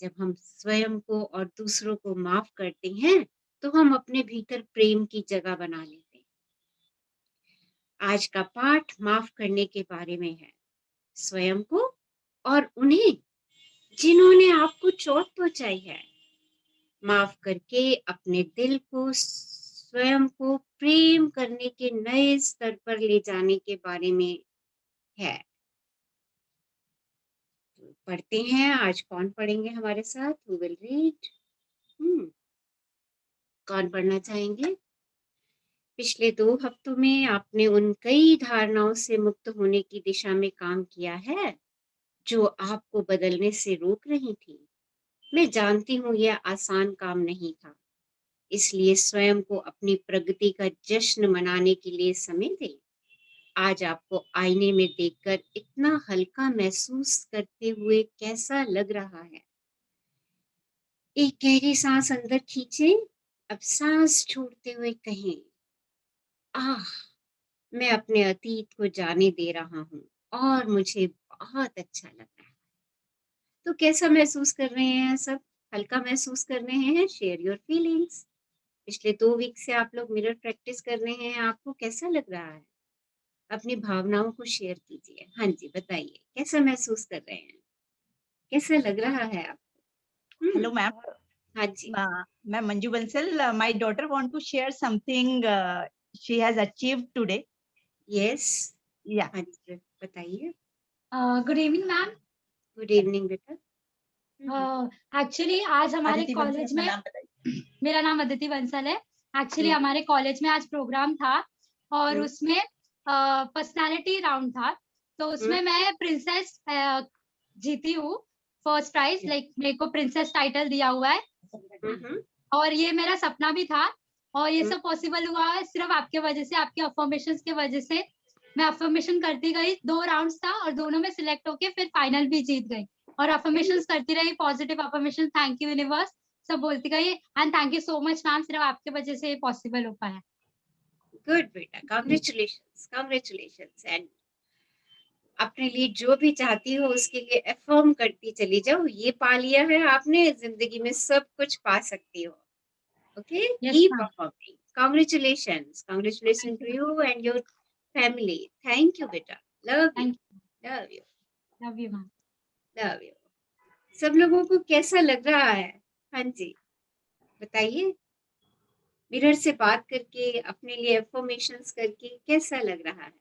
जब हम स्वयं को और दूसरों को माफ करते हैं तो हम अपने भीतर प्रेम की जगह बना लेते हैं। आज का पाठ माफ करने के बारे में है, स्वयं को और उन्हें जिन्होंने आपको चोट पहुंचाई है। माफ करके अपने दिल को, स्वयं को प्रेम करने के नए स्तर पर ले जाने के बारे में है। पढ़ते हैं, आज कौन पढ़ेंगे हमारे साथ? Who will read? कौन पढ़ना चाहेंगे? पिछले 2 हफ्तों में आपने उन कई धारणाओं से मुक्त होने की दिशा में काम किया है जो आपको बदलने से रोक रही थी। मैं जानती हूँ यह आसान काम नहीं था, इसलिए स्वयं को अपनी प्रगति का जश्न मनाने के लिए समय दें। आज आपको आईने में देखकर इतना हल्का महसूस करते हुए कैसा लग रहा है? एक गहरी सांस अंदर खींचें। अब सांस छोड़ते हुए कहें, आह, मैं अपने अतीत को जाने दे रहा हूँ और मुझे बहुत अच्छा लग रहा है। तो कैसा महसूस कर रहे हैं सब? हल्का महसूस कर रहे हैं? Share your feelings. पिछले 2 वीक से आप लोग मिरर प्रैक्टिस कर रहे हैं, आपको कैसा लग रहा है? अपनी भावनाओं को शेयर कीजिए। हाँ जी, बताइए कैसा महसूस कर रहे हैं? कैसा लग रहा है आपको? Hello, ma'am. हाँ जी। Ma'am Manju Bansal, my daughter want to share something she has achieved today. Yes. Yeah. हाँ जी, बताइए। Good evening ma'am. Good evening बेटा। एक्चुअली आज हमारे अदिति कॉलेज बंसल, अपना में, नाम बताइए। मेरा नाम अदिति बंसल है। एक्चुअली हम्म। हमारे कॉलेज में आज प्रोग्राम था और हम्म। उसमें पर्सनालिटी राउंड था, तो उसमें मैं प्रिंसेस जीती हूँ, फर्स्ट प्राइज। लाइक मेरे को प्रिंसेस टाइटल दिया हुआ है और ये मेरा सपना भी था और ये सब पॉसिबल हुआ है सिर्फ आपके वजह से, आपके अफर्मेशंस के वजह से। मैं अफर्मेशन करती गई, 2 राउंड्स था और दोनों में सिलेक्ट होके फिर फाइनल भी जीत गई और अफर्मेशंस करती रही, positive affirmation, thank you universe, सब बोलती गई। And thank you so much ma'am, सिर्फ आपके वजह से पॉसिबल हो पाया। गुड बेटा, कांग्रेचुलेशंस, कांग्रेचुलेशंस। एंड अपने लिए जो भी चाहती हो उसके लिए अफर्म करती चली जाओ। ये पा लिया है आपने, जिंदगी में सब कुछ पा सकती हो। Okay, keep affirming. Congratulations, congratulation to you and your family. Thank you बेटा, love you, thank love you, love you ma'am. Love you. सब लोगों को कैसा लग रहा है? हाँ जी, बताइए। मिरर से बात करके, अपने लिए अफर्मेशंस करके कैसा लग रहा है?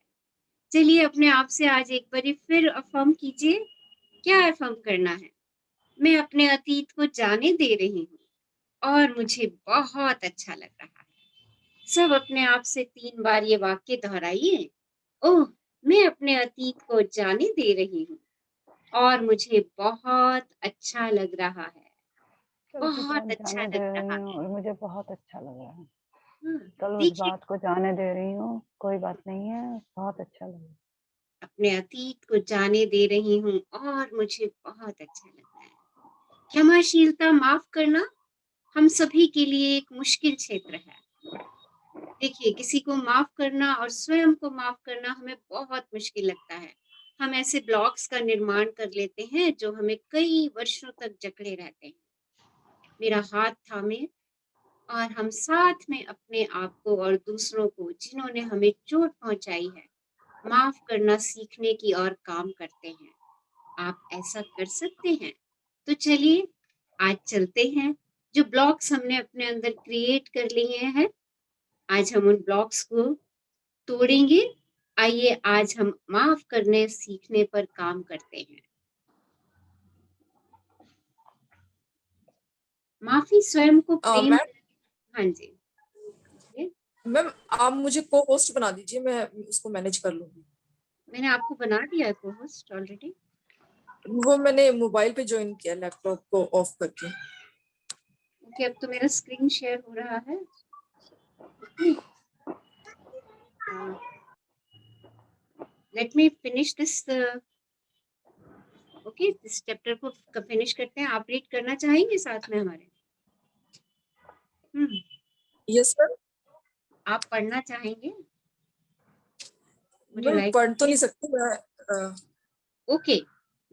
चलिए अपने आप से आज एक बार फिर अफर्म कीजिए। क्या अफर्म करना है? मैं अपने अतीत को जाने दे रही हूँ और मुझे बहुत अच्छा लग रहा है। सब अपने आप से 3 बार ये वाक्य दोहराइए। ओह, मैं अपने अतीत को जाने दे रही हूँ और मुझे बहुत अच्छा लग रहा है। बहुत अच्छा लग रहा है। और मुझे बहुत अच्छा लग रहा है। कल उस देखिए, बात को जाने दे रही हूँ, कोई बात नहीं है, बहुत अच्छा लग रहा है। अपने अतीत को जाने दे रही हूँ और मुझे बहुत अच्छा लग रहा है। क्षमाशीलता, माफ करना हम सभी के लिए एक मुश्किल क्षेत्र है। देखिए, किसी को माफ करना और स्वयं को माफ करना हमें बहुत मुश्किल लगता है। हम ऐसे ब्लॉक्स का निर्माण कर लेते हैं जो हमें कई वर्षों तक जकड़े रहते हैं। मेरा हाथ थामे और हम साथ में अपने आप को और दूसरों को, जिन्होंने हमें चोट पहुंचाई है, माफ करना सीखने की ओर काम करते हैं। आप ऐसा कर सकते हैं। तो चलिए आज चलते हैं। जो ब्लॉक्स हमने अपने अंदर क्रिएट कर लिए हैं, आज हम उन ब्लॉक्स को तोड़ेंगे। आइए आज हम माफ करने सीखने पर काम करते हैं। माफी स्वयं को प्रेम। मैम, हाँ जी, मैम आप मुझे को होस्ट बना दीजिए, मैं उसको मैनेज कर लूंगी। मैंने आपको बना दिया है को होस्ट ऑलरेडी। वो मैंने मोबाइल पे ज्वाइन किया, लैपटॉप को ऑफ करके। ओके, अब तो मेरा स्क्रीन शेयर हो रहा है। Let me finish this. Okay, इस चैप्टर को फिनिश करते हैं। आप रीड करना चाहेंगे साथ में हमारे? Yes ma'am. आप पढ़ना चाहेंगे? मैं पढ़ तो नहीं सकती मैं। Okay,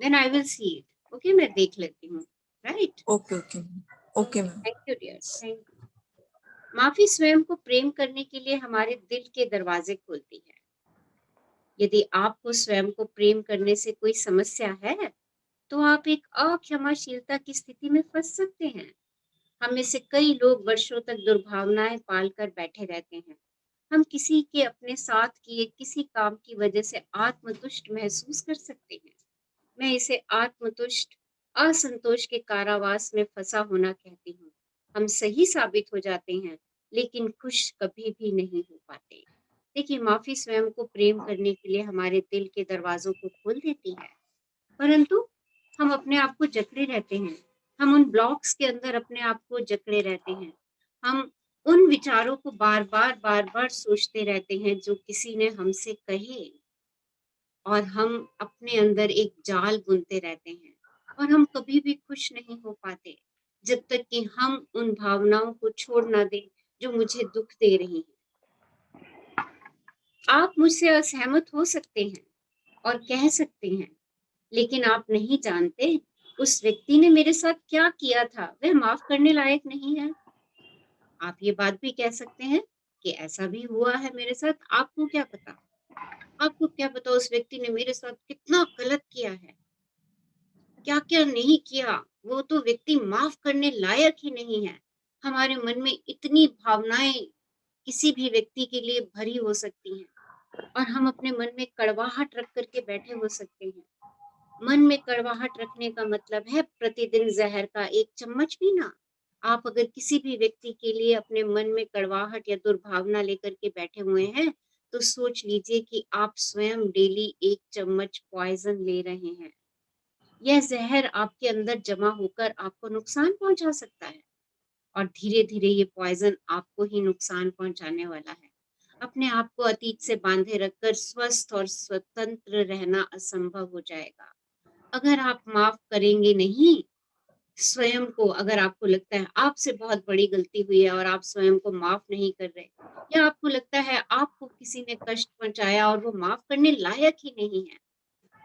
then I will see it. Okay, मैं देख लेती हूँ। Right? Okay okay okay ma'am. Thank you dear, thank you. माफी स्वयं को प्रेम करने के लिए हमारे दिल के दरवाजे खोलती है। यदि आपको स्वयं को प्रेम करने से कोई समस्या है, तो आप एक अक्षमाशीलता की स्थिति में फंस सकते हैं। हम में से कई लोग वर्षों तक दुर्भावनाएं पालकर बैठे रहते हैं। हम किसी के अपने साथ किए किसी काम की वजह से आत्मतुष्ट महसूस कर सकते हैं। मैं इसे आत्मतुष्ट असंतोष के कारावास में फंसा होना कहती हूँ। हम सही साबित हो जाते हैं, लेकिन खुश कभी भी नहीं हो पाते। देखिए, माफी स्वयं को प्रेम करने के लिए हमारे दिल के दरवाजों को खोल देती है, परंतु हम अपने आप को जकड़े रहते हैं। हम उन ब्लॉक्स के अंदर अपने आप को जकड़े रहते हैं। हम उन विचारों को बार-बार सोचते रहते हैं जो किसी ने हमसे कहे, और हम अपने अंदर एक जाल बुनते रहते हैं, और हम कभी भी खुश नहीं हो पाते जब तक कि हम उन भावनाओं को छोड़ ना दें जो मुझे दुख दे रही हैं। आप मुझसे असहमत हो सकते हैं और कह सकते हैं, लेकिन आप नहीं जानते उस व्यक्ति ने मेरे साथ क्या किया था, वह माफ करने लायक नहीं है। आप ये बात भी कह सकते हैं कि ऐसा भी हुआ है मेरे साथ, आपको क्या पता? आपको क्या पता उस व्यक्ति ने मेरे साथ कितना गलत किया है, क्या-क्या नहीं किया, वो तो व्यक्ति माफ करने लायक ही नहीं है। हमारे मन में इतनी भावनाएं किसी भी व्यक्ति के लिए भरी हो सकती हैं, और हम अपने मन में कड़वाहट रख करके बैठे हो सकते हैं। मन में कड़वाहट रखने का मतलब है प्रतिदिन जहर का एक चम्मच पीना। आप अगर किसी भी व्यक्ति के लिए अपने मन में कड़वाहट या दुर्भावना लेकर के बैठे हुए हैं, तो सोच लीजिए कि आप स्वयं डेली एक चम्मच पॉइजन ले रहे हैं। यह जहर आपके अंदर जमा होकर आपको नुकसान पहुंचा सकता है, और धीरे धीरे ये पॉइजन आपको ही नुकसान पहुंचाने वाला है। अपने आप को अतीत से बांधे रखकर स्वस्थ और स्वतंत्र रहना असंभव हो जाएगा। अगर आप माफ करेंगे नहीं स्वयं को, अगर आपको लगता है आपसे बहुत बड़ी गलती हुई है और आप स्वयं को माफ नहीं कर रहे, या आपको लगता है आपको किसी ने कष्ट पहुंचाया और वो माफ करने लायक ही नहीं है,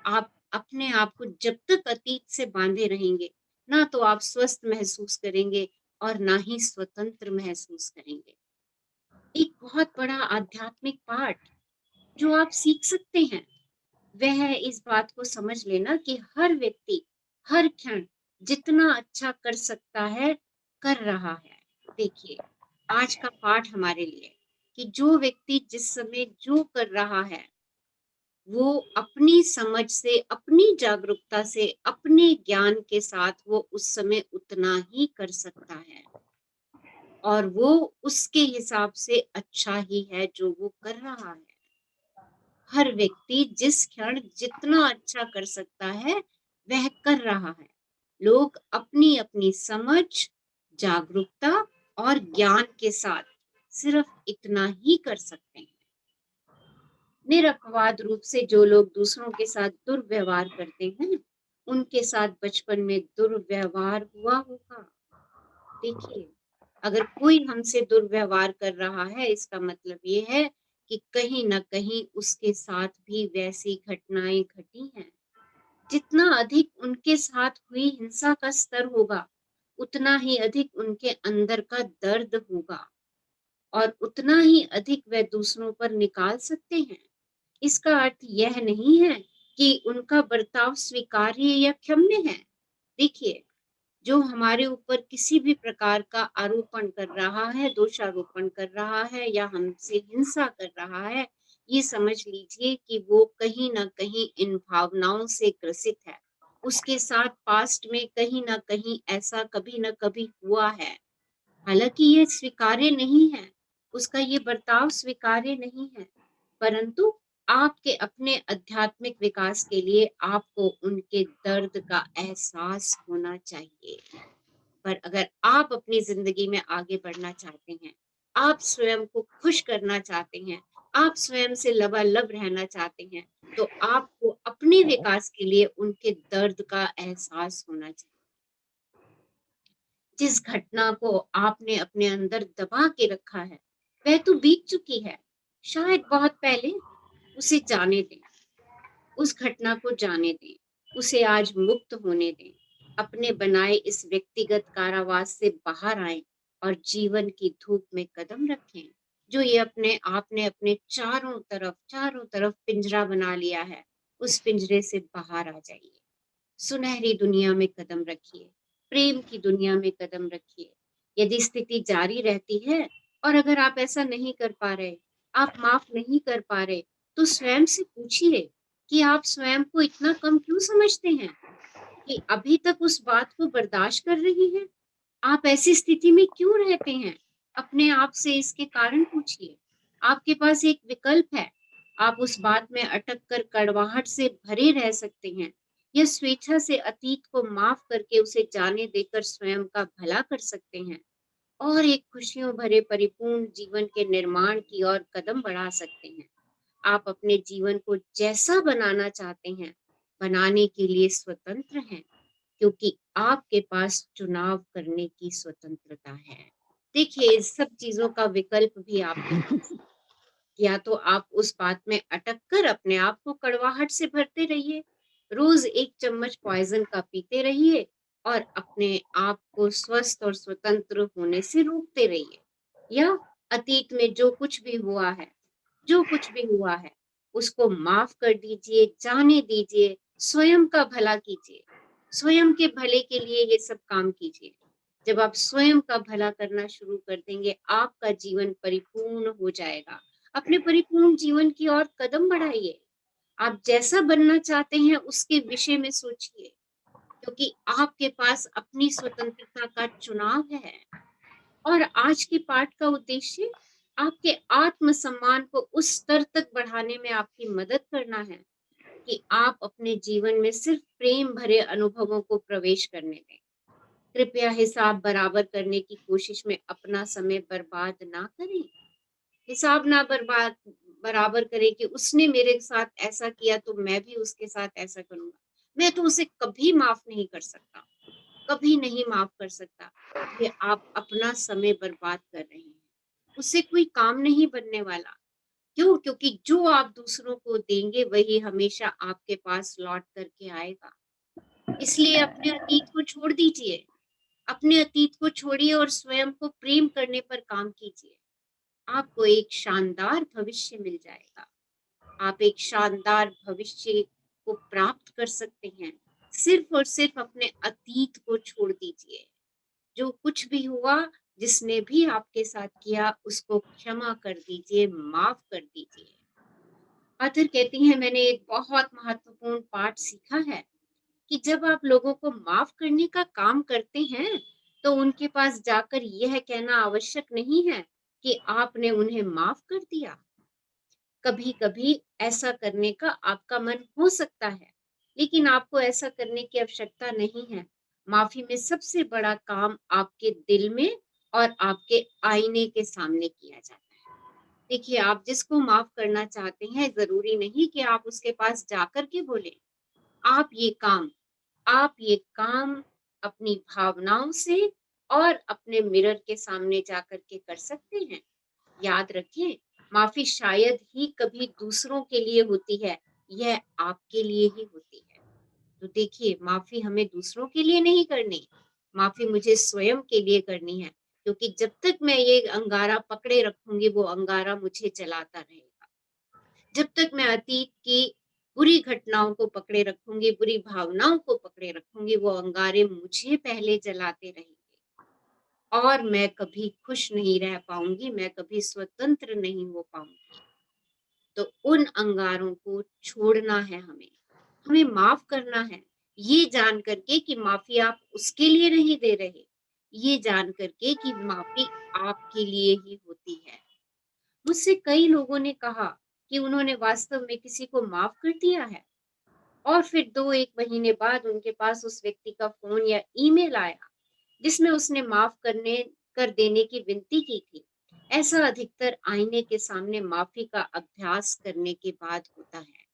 आप अपने आप को जब तक अतीत से बांधे रहेंगे, ना तो आप स्वस्थ महसूस करेंगे और ना ही स्वतंत्र महसूस करेंगे। एक बहुत बड़ा आध्यात्मिक पाठ जो आप सीख सकते हैं, वह है इस बात को समझ लेना कि हर व्यक्ति हर क्षण जितना अच्छा कर सकता है कर रहा है। देखिए, आज का पाठ हमारे लिए कि जो व्यक्ति जिस समय जो कर रहा है, वो अपनी समझ से, अपनी जागरूकता से, अपने ज्ञान के साथ वो उस समय उतना ही कर सकता है, और वो उसके हिसाब से अच्छा ही है जो वो कर रहा है। हर व्यक्ति जिस क्षण जितना अच्छा कर सकता है वह कर रहा है। लोग अपनी अपनी समझ, जागरूकता और ज्ञान के साथ सिर्फ इतना ही कर सकते हैं। निरपवाद रूप से जो लोग दूसरों के साथ दुर्व्यवहार करते हैं, उनके साथ बचपन में दुर्व्यवहार हुआ होगा। देखिए, अगर कोई हमसे दुर्व्यवहार कर रहा है, इसका मतलब ये है कि कहीं न कहीं उसके साथ भी वैसी घटनाएँ घटी हैं। जितना अधिक उनके साथ हुई हिंसा का स्तर होगा, उतना ही अधिक उनके अंदर का दर्द होगा, और उतना ही अधिक वह दूसरों पर निकाल सकते हैं। इसका अर्थ यह नहीं है कि उनका बर्ताव स्वीकार्य या क्षम्य है। देखिए, जो हमारे ऊपर किसी भी प्रकार का आरोपण कर रहा है, दोषारोपण कर रहा है या हमसे हिंसा कर रहा है, ये समझ लीजिए कि वो कहीं न कहीं इन भावनाओं से ग्रसित है। उसके साथ पास्ट में कहीं न कहीं ऐसा कभी न कभी हुआ है। हालाँकि ये स्वीकार्य नहीं है, उसका ये बर्ताव स्वीकार्य नहीं है, परंतु आपके अपने आध्यात्मिक विकास के लिए आपको उनके दर्द का एहसास होना चाहिए। पर अगर आप अपनी ज़िंदगी में आगे बढ़ना चाहते हैं, आप स्वयं को खुश करना चाहते हैं, आप स्वयं से लबालब रहना चाहते हैं, तो आपको अपने विकास के लिए उनके दर्द का एहसास होना चाहिए। जिस घटना को आपने अपने अंदर दबा के रखा है, वह तो बीत चुकी है, शायद बहुत पहले। उसे जाने दें, उस घटना को जाने दें, उसे आज मुक्त होने दें। अपने बनाए इस व्यक्तिगत कारावास से बाहर आएं और जीवन की धूप में कदम रखें। जो ये आपने अपने चारों तरफ पिंजरा बना लिया है, उस पिंजरे से बाहर आ जाइए। सुनहरी दुनिया में कदम रखिए, प्रेम की दुनिया में कदम रखिए। यदि स्थिति जारी रहती है और अगर आप ऐसा नहीं कर पा रहे, आप माफ नहीं कर पा रहे, तो स्वयं से पूछिए कि आप स्वयं को इतना कम क्यों समझते हैं कि अभी तक उस बात को बर्दाश्त कर रही हैं। आप ऐसी स्थिति में क्यों रहते हैं? अपने आप से इसके कारण पूछिए। आपके पास एक विकल्प है। आप उस बात में अटक कर कड़वाहट से भरे रह सकते हैं या स्वेच्छा से अतीत को माफ करके उसे जाने देकर स्वयं का भला कर सकते हैं और एक खुशियों भरे परिपूर्ण जीवन के निर्माण की ओर कदम बढ़ा सकते हैं। आप अपने जीवन को जैसा बनाना चाहते हैं, बनाने के लिए स्वतंत्र हैं, क्योंकि आपके पास चुनाव करने की स्वतंत्रता है। देखिए, इस सब चीजों का विकल्प भी आपके पास है। या तो आप उस बात में अटक कर अपने आप को कड़वाहट से भरते रहिए, रोज एक चम्मच पॉइजन का पीते रहिए और अपने आप को स्वस्थ और स्वतंत्र होने से रोकते रहिए। या अतीत में जो कुछ भी हुआ है, उसको माफ कर दीजिए, जाने दीजिए, स्वयं का भला कीजिए, स्वयं के भले के लिए ये सब काम कीजिए। जब आप स्वयं का भला करना शुरू कर देंगे, आपका जीवन परिपूर्ण हो जाएगा। अपने परिपूर्ण जीवन की ओर कदम बढ़ाइए। आप जैसा बनना चाहते हैं उसके विषय में सोचिए, क्योंकि आपके पास अपनी स्वतंत्रता का चुनाव है। और आज के पाठ का उद्देश्य आपके आत्मसम्मान को उस स्तर तक बढ़ाने में आपकी मदद करना है कि आप अपने जीवन में सिर्फ प्रेम भरे अनुभवों को प्रवेश करने दें। कृपया हिसाब बराबर करने की कोशिश में अपना समय बर्बाद ना करें। हिसाब ना बराबर करें कि उसने मेरे साथ ऐसा किया तो मैं भी उसके साथ ऐसा करूंगा। मैं तो उसे कभी माफ नहीं कर सकता, कभी नहीं माफ कर सकता। ये आप अपना समय बर्बाद कर रहे हैं, उससे कोई काम नहीं बनने वाला। क्यों? क्योंकि जो आप दूसरों को देंगे वही हमेशा आपके पास लौट करके आएगा। इसलिए अपने अतीत को छोड़ दीजिए, अपने अतीत को छोड़िए और स्वयं को प्रेम करने पर काम कीजिए। आपको एक शानदार भविष्य मिल जाएगा। आप एक शानदार भविष्य को प्राप्त कर सकते हैं। सिर्फ और सिर्फ अपने अतीत को छोड़ दीजिए। जो कुछ भी हुआ, जिसने भी आपके साथ किया, उसको क्षमा कर दीजिए, माफ कर दीजिए। आथर कहती हैं, मैंने एक बहुत महत्वपूर्ण पाठ सीखा है कि जब आप लोगों को माफ करने का काम करते हैं, तो उनके पास जाकर यह कहना आवश्यक नहीं है कि आपने उन्हें माफ कर दिया। कभी कभी ऐसा करने का आपका मन हो सकता है, लेकिन आपको ऐसा करने की आवश्यकता नहीं है। माफी में सबसे बड़ा काम आपके दिल में और आपके आईने के सामने किया जाता है। देखिए, आप जिसको माफ करना चाहते हैं, जरूरी नहीं कि आप उसके पास जाकर के बोले। आप ये काम अपनी भावनाओं से और अपने मिरर के सामने जाकर के कर सकते हैं। याद रखिए, माफी शायद ही कभी दूसरों के लिए होती है, यह आपके लिए ही होती है। तो देखिए, माफी हमें दूसरों के लिए नहीं करनी, माफी मुझे स्वयं के लिए करनी है, क्योंकि जब तक मैं ये अंगारा पकड़े रखूंगी, वो अंगारा मुझे जलाता रहेगा। जब तक मैं अतीत की बुरी घटनाओं को पकड़े रखूंगी, बुरी भावनाओं को पकड़े रखूंगी, वो अंगारे मुझे पहले जलाते रहेंगे और मैं कभी खुश नहीं रह पाऊंगी, मैं कभी स्वतंत्र नहीं हो पाऊंगी। तो उन अंगारों को छोड़ना है हमें माफ करना है, ये जान करके कि माफी आप उसके लिए नहीं दे रहे, ये जान करके कि माफी आपके लिए ही होती है। मुझसे कई लोगों ने कहा कि उन्होंने वास्तव में किसी को माफ कर दिया है और फिर 2-1 महीने बाद उनके पास उस व्यक्ति का फोन या ईमेल आया जिसमें उसने माफ कर देने की विनती की थी। ऐसा अधिकतर आईने के सामने माफी का अभ्यास करने के बाद होता है।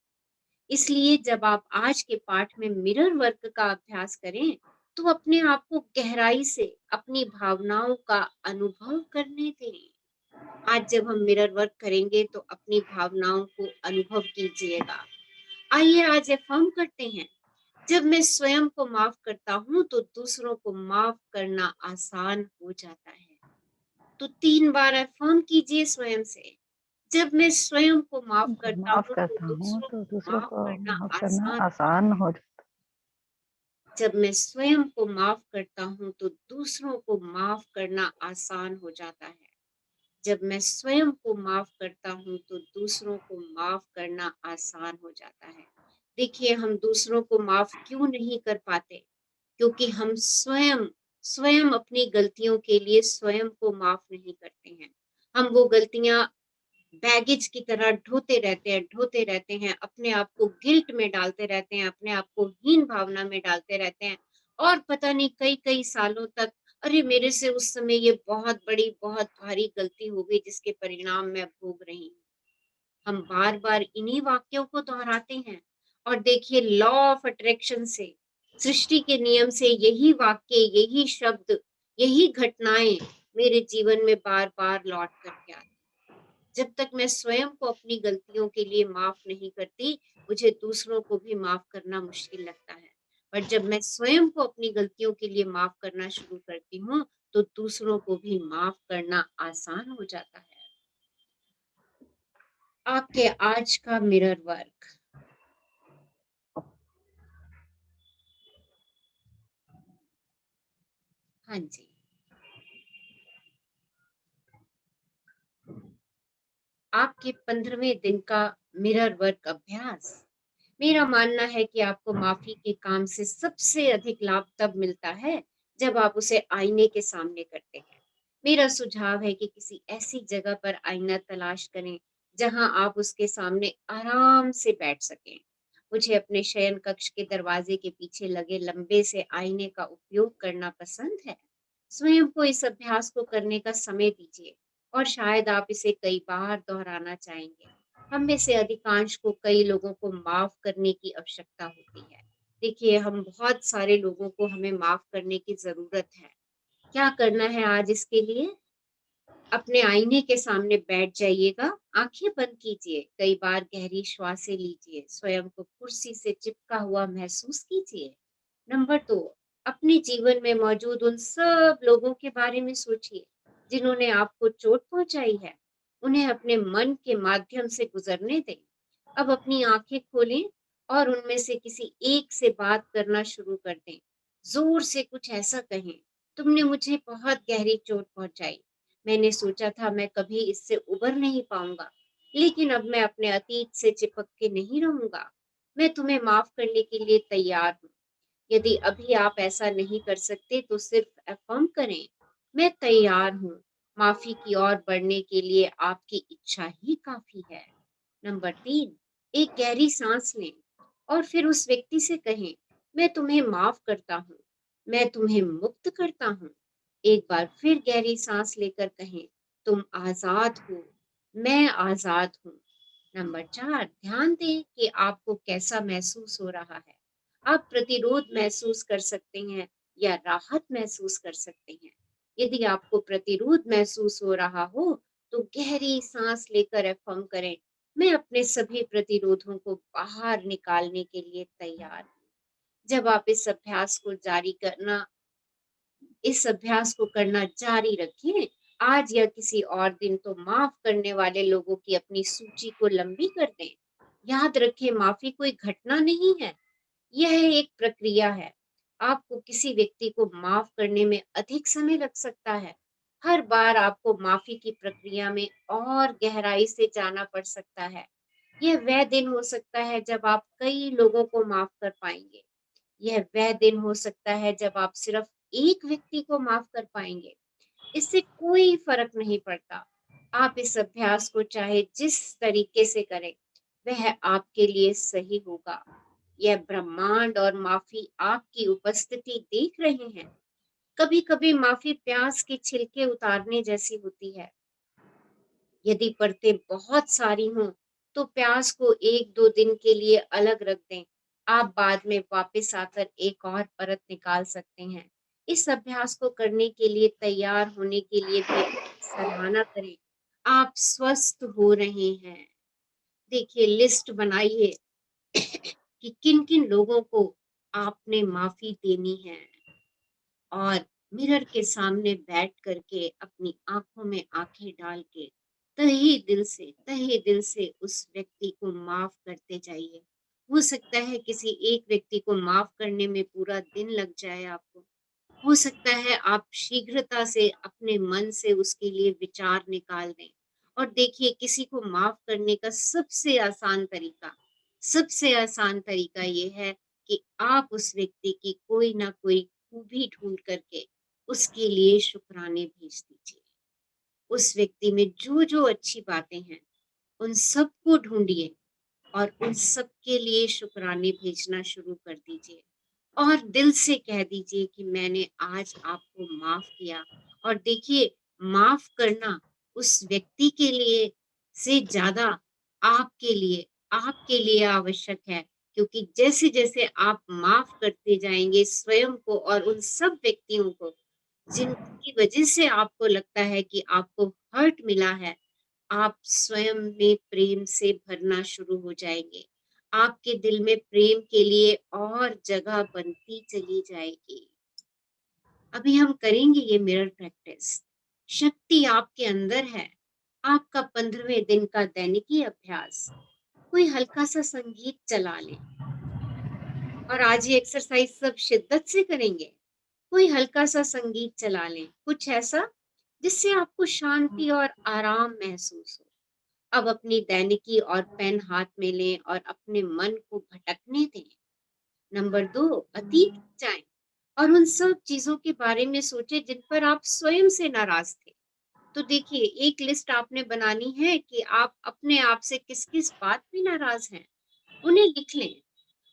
इसलिए जब आप आज के पाठ में मिरर वर्क का अभ्यास करें, तो अपने आप को गहराई से अपनी भावनाओं का अनुभव करने दें। आज जब हम मिरर वर्क करेंगे तो अपनी भावनाओं को अनुभव कीजिएगा। आइए आज अफर्म करते हैं, जब मैं स्वयं को माफ करता हूँ तो दूसरों को माफ करना आसान हो जाता है। तो 3 बार अफ़र्म कीजिए स्वयं से। जब मैं स्वयं को माफ जब करता माफ हूँ तो करता हूँ दूसरों तो को दूसरों माफ को करना माफ करना आसान। आसान हो जाता जब मैं स्वयं को माफ करता हूँ तो दूसरों को माफ करना आसान हो जाता है। जब मैं स्वयं को माफ करता हूँ तो दूसरों को माफ करना आसान हो जाता है। देखिए, हम दूसरों को माफ क्यों नहीं कर पाते? क्योंकि हम स्वयं स्वयं अपनी गलतियों के लिए स्वयं को माफ नहीं करते हैं। हम वो गलतियां बैगेज की तरह ढोते रहते हैं, अपने आप को गिल्ट में डालते रहते हैं, अपने आप को हीन भावना में डालते रहते हैं और पता नहीं कई-कई सालों तक, अरे मेरे से उस समय ये बहुत बड़ी, बहुत भारी गलती हो गई जिसके परिणाम मैं भोग रही हूँ। हम बार-बार इन्हीं वाक्यों को दोहराते हैं और देखिए लॉ ऑफ अट्रैक्शन से, सृष्टि के नियम से यही वाक्य, यही शब्द, यही घटनाएँ मेरे जीवन में बार-बार लौट कर के आती हैं। जब तक मैं स्वयं को अपनी गलतियों के लिए माफ नहीं करती, मुझे दूसरों को भी माफ करना मुश्किल लगता है। पर जब मैं स्वयं को अपनी गलतियों के लिए माफ करना शुरू करती हूँ, तो दूसरों को भी माफ करना आसान हो जाता है। आपके आज का मिरर वर्क। हाँ जी। आपके 15वें दिन का मिरर वर्क अभ्यास। मेरा मानना है कि आपको माफी के काम से सबसे अधिक लाभ तब मिलता है जब आप उसे आईने के सामने करते हैं। मेरा सुझाव है कि किसी ऐसी जगह पर आईना तलाश करें जहां आप उसके सामने आराम से बैठ सकें। मुझे अपने शयन कक्ष के दरवाजे के पीछे लगे लंबे से आईने का उपयोग करना पसंद है। स्वयं को इस अभ्यास को करने का समय दीजिए और शायद आप इसे कई बार दोहराना चाहेंगे। हम में से अधिकांश को कई लोगों को माफ करने की आवश्यकता होती है। देखिए, हम बहुत सारे लोगों को हमें माफ करने की ज़रूरत है। क्या करना है आज इसके लिए? अपने आईने के सामने बैठ जाइएगा, आँखें बंद कीजिए, कई बार गहरी श्वासें लीजिए, स्वयं को कुर्सी से चिपका हुआ महसूस कीजिए। नंबर 2, अपने जीवन में मौजूद उन सब लोगों के बारे में सोचिए, जिन्होंने आपको चोट पहुँचाई है। उन्हें अपने मन के माध्यम से गुज़रने दें। अब अपनी आँखें खोलें और उनमें से किसी एक से बात करना शुरू कर दें। ज़ोर से कुछ ऐसा कहें, तुमने मुझे बहुत गहरी चोट पहुँचाई। मैंने सोचा था मैं कभी इससे उबर नहीं पाऊँगा, लेकिन अब मैं अपने अतीत से चिपक के नहीं रहूँगा। मैं तुम्हें माफ़ करने के लिए तैयार हूँ। यदि अभी आप ऐसा नहीं कर सकते तो सिर्फ अफ़र्म करें, मैं तैयार हूँ। माफ़ी की ओर बढ़ने के लिए आपकी इच्छा ही काफ़ी है। नंबर 3, एक गहरी सांस लें और फिर उस व्यक्ति से कहें, मैं तुम्हें माफ़ करता हूँ, मैं तुम्हें मुक्त करता हूँ। एक बार फिर गहरी सांस लेकर कहें, तुम आज़ाद हो, मैं आज़ाद हूँ। नंबर 4, ध्यान दें कि आपको कैसा महसूस हो रहा है। आप प्रतिरोध महसूस कर सकते हैं या राहत महसूस कर सकते हैं। यदि आपको प्रतिरोध महसूस हो रहा हो, तो गहरी सांस लेकर अफ़र्म करें, मैं अपने सभी प्रतिरोधों को बाहर निकालने के लिए तैयार हूँ। जब आप इस अभ्यास को करना जारी रखें, आज या किसी और दिन, तो माफ करने वाले लोगों की अपनी सूची को लंबी कर दें। याद रखें, माफी कोई घटना नहीं है, यह एक प्रक्रिया है। आपको किसी व्यक्ति को माफ करने में अधिक समय लग सकता है। हर बार आपको माफी की प्रक्रिया में और गहराई से जाना पड़ सकता है। यह वह दिन हो सकता है जब आप कई लोगों को माफ कर पाएंगे। यह वह दिन हो सकता है जब आप सिर्फ एक व्यक्ति को माफ कर पाएंगे। इससे कोई फर्क नहीं पड़ता। आप इस अभ्यास को चाहे जिस तरीके से करें, वह आपके लिए सही होगा। यह ब्रह्मांड और माफी आपकी उपस्थिति देख रहे हैं। कभी-कभी माफी प्याज के छिलके उतारने जैसी होती है। यदि परतें बहुत सारी हों, तो प्याज को 1-2 दिन के लिए अलग रख दें। आप बाद में वापस आकर एक और परत निकाल सकते हैं। इस अभ्यास को करने के लिए तैयार होने के लिए भी अपनी सराहना करें। आप स्वस्थ हो रहे हैं। देखिए, लिस्ट बनाइए कि किन-किन लोगों को आपने माफी देनी है और मिरर के सामने बैठ करके अपनी आंखों में आंखें डाल के तहे दिल से उस व्यक्ति को माफ करते जाइए। हो सकता है किसी एक व्यक्ति को माफ करने में पूरा दिन लग जाए आपको। हो सकता है आप शीघ्रता से अपने मन से उसके लिए विचार निकाल दें। और देखिए, किसी को माफ करने का सबसे आसान तरीका ये है कि आप उस व्यक्ति की कोई ना कोई खूबी ढूंढ करके उसके लिए शुक्राने भेज दीजिए। उस व्यक्ति में जो जो अच्छी बातें हैं उन सबको ढूंढिए और उन सब के लिए शुक्राने भेजना शुरू कर दीजिए और दिल से कह दीजिए कि मैंने आज आपको माफ किया। और देखिए, माफ करना उस व्यक्ति के लिए से ज्यादा आपके लिए आवश्यक है, क्योंकि जैसे जैसे आप माफ करते जाएंगे स्वयं को और उन सब व्यक्तियों को जिनकी वजह से आपको लगता है कि आपको हर्ट मिला है, आप स्वयं में प्रेम से भरना शुरू हो जाएंगे। आपके दिल में प्रेम के लिए और जगह बनती चली जाएगी। अभी हम करेंगे ये मिरर प्रैक्टिस। शक्ति आपके अंदर है। आपका 15वें दिन का दैनिकी अभ्यास। कोई हल्का सा संगीत चला लें और आज ये एक्सरसाइज सब शिद्दत से करेंगे। कोई हल्का सा संगीत चला लें, कुछ ऐसा जिससे आपको शांति और आराम महसूस हो। अब अपनी दैनिकी और पेन हाथ में लें और अपने मन को भटकने दें। नंबर 2, अतीत जाएं और उन सब चीजों के बारे में सोचें जिन पर आप स्वयं से नाराज थे। तो देखिए, एक लिस्ट आपने बनानी है कि आप अपने आप से किस किस बात पे नाराज हैं। उन्हें लिख लें,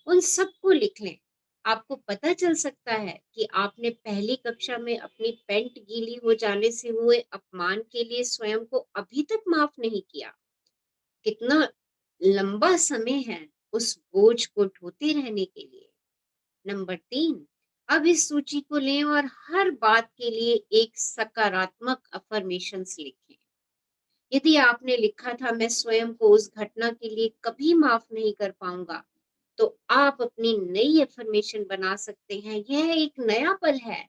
उन सबको लिख लें। आपको पता चल सकता है कि आपने पहली कक्षा में अपनी पैंट गीली हो जाने से हुए अपमान के लिए स्वयं को अभी तक माफ नहीं किया। कितना लंबा समय है उस बोझ को ढोते रहने के लिए। नंबर 3, अब इस सूची को लें और हर बात के लिए एक सकारात्मक अफर्मेशंस लिखें। यदि आपने लिखा था मैं स्वयं को उस घटना के लिए कभी माफ नहीं कर पाऊंगा, तो आप अपनी नई अफर्मेशन बना सकते हैं। यह एक नया पल है।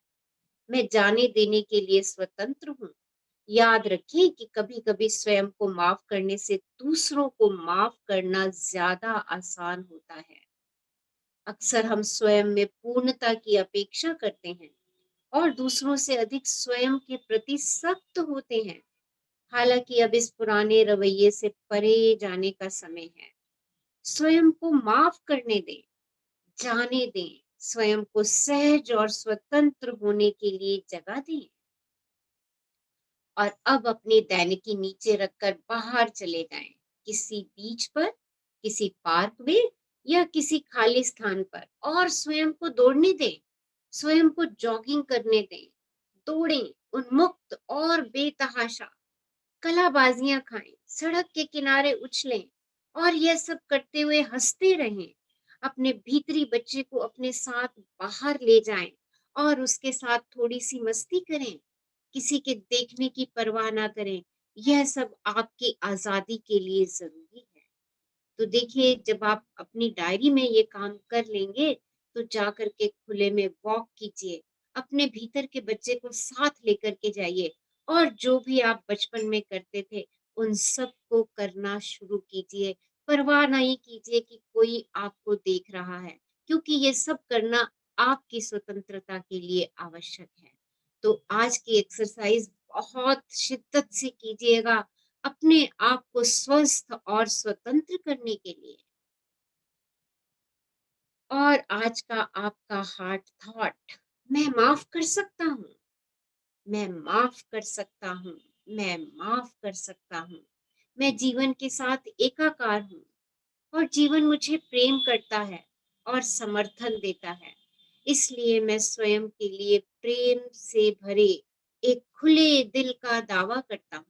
मैं जाने देने के लिए स्वतंत्र हूँ। याद रखें कि कभी-कभी स्वयं को माफ करने से दूसरों को माफ करना ज्यादा आसान होता है। अक्सर हम स्वयं में पूर्णता की अपेक्षा करते हैं और दूसरों से अधिक स्वयं के प्रति सख्त होते हैं। हालांकि अब इस पुराने रवैये से परे जाने का समय है। स्वयं को माफ करने दें, जाने दें, स्वयं को सहज और स्वतंत्र होने के लिए जगह दें। और अब अपनी दैनिकी नीचे रखकर बाहर चले जाएं, किसी बीच पर, किसी पार्क में या किसी खाली स्थान पर, और स्वयं को दौड़ने दें। स्वयं को जॉगिंग करने दें। दौड़ें, उन्मुक्त और बेतहाशा। कलाबाजियां खाएं, सड़क के किनारे उछलें और यह सब करते हुए हंसते रहें। अपने भीतरी बच्चे को अपने साथ बाहर ले जाएं और उसके साथ थोड़ी सी मस्ती करें। किसी के देखने की परवाह ना करें। यह सब आपकी आजादी के लिए जरूरी है। तो देखिए, जब आप अपनी डायरी में ये काम कर लेंगे तो जा करके खुले में वॉक कीजिए। अपने भीतर के बच्चे को साथ लेकर के जाइए और जो भी आप बचपन में करते थे उन सब को करना शुरू कीजिए। परवाह नहीं कीजिए कि कोई आपको देख रहा है, क्योंकि ये सब करना आपकी स्वतंत्रता के लिए आवश्यक है। तो आज की एक्सरसाइज बहुत शिद्दत से कीजिएगा अपने आप को स्वस्थ और स्वतंत्र करने के लिए। और आज का आपका हार्ट थॉट, मैं माफ कर सकता हूँ, मैं माफ कर सकता हूँ, मैं माफ कर सकता हूँ। मैं जीवन के साथ एकाकार हूँ और जीवन मुझे प्रेम करता है और समर्थन देता है। इसलिए मैं स्वयं के लिए प्रेम से भरे एक खुले दिल का दावा करता हूँ।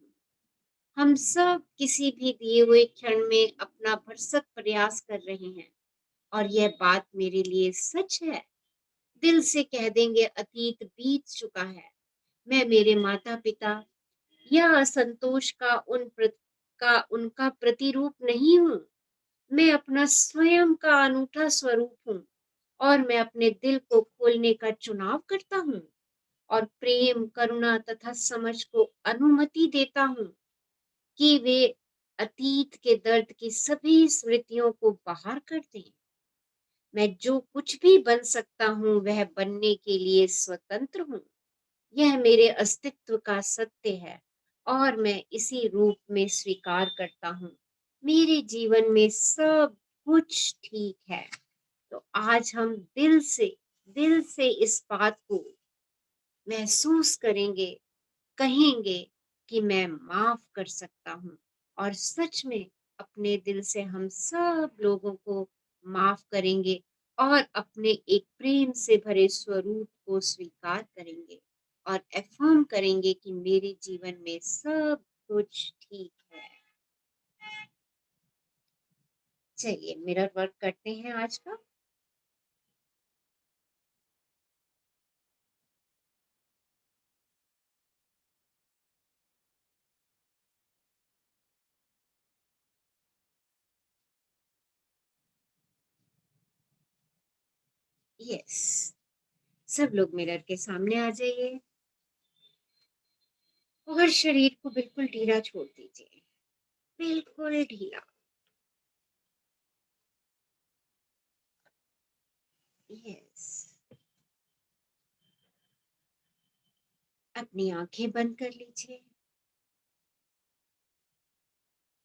हम सब किसी भी दिए हुए क्षण में अपना भरसक प्रयास कर रहे हैं और यह बात मेरे लिए सच है। दिल से कह देंगे, अतीत बीत चुका है। मैं मेरे माता पिता या असंतोष का उनका प्रतिरूप नहीं हूँ। मैं अपना स्वयं का अनूठा स्वरूप हूँ और मैं अपने दिल को खोलने का चुनाव करता हूँ और प्रेम, करुणा तथा समझ को अनुमति देता हूँ कि वे अतीत के दर्द की सभी स्मृतियों को बाहर कर दें। मैं जो कुछ भी बन सकता हूँ वह बनने के लिए स्वतंत्र हूँ। यह मेरे अस्तित्व का सत्य है और मैं इसी रूप में स्वीकार करता हूँ। मेरे जीवन में सब कुछ ठीक है। तो आज हम दिल से इस बात को महसूस करेंगे, कहेंगे कि मैं माफ कर सकता हूँ और सच में अपने दिल से हम सब लोगों को माफ करेंगे और अपने एक प्रेम से भरे स्वरूप को स्वीकार करेंगे और अफर्म करेंगे कि मेरे जीवन में सब कुछ ठीक है। चलिए मिरर वर्क करते हैं आज का। यस, सब लोग मिरर के सामने आ जाइए और शरीर को बिल्कुल ढीला छोड़ दीजिए, बिल्कुल ढीला। यस, अपनी आंखें बंद कर लीजिए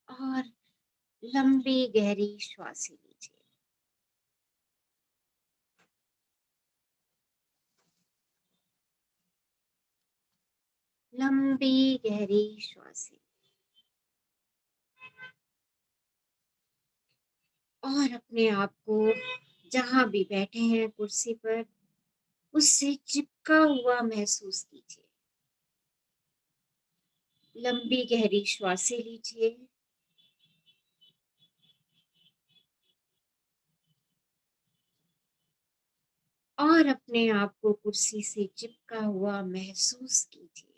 और लंबी गहरी श्वास लीजिए। लंबी गहरी श्वास और अपने आप को जहां भी बैठे हैं कुर्सी पर उससे चिपका हुआ महसूस कीजिए। लंबी गहरी श्वासें लीजिए और अपने आप को कुर्सी से चिपका हुआ महसूस कीजिए।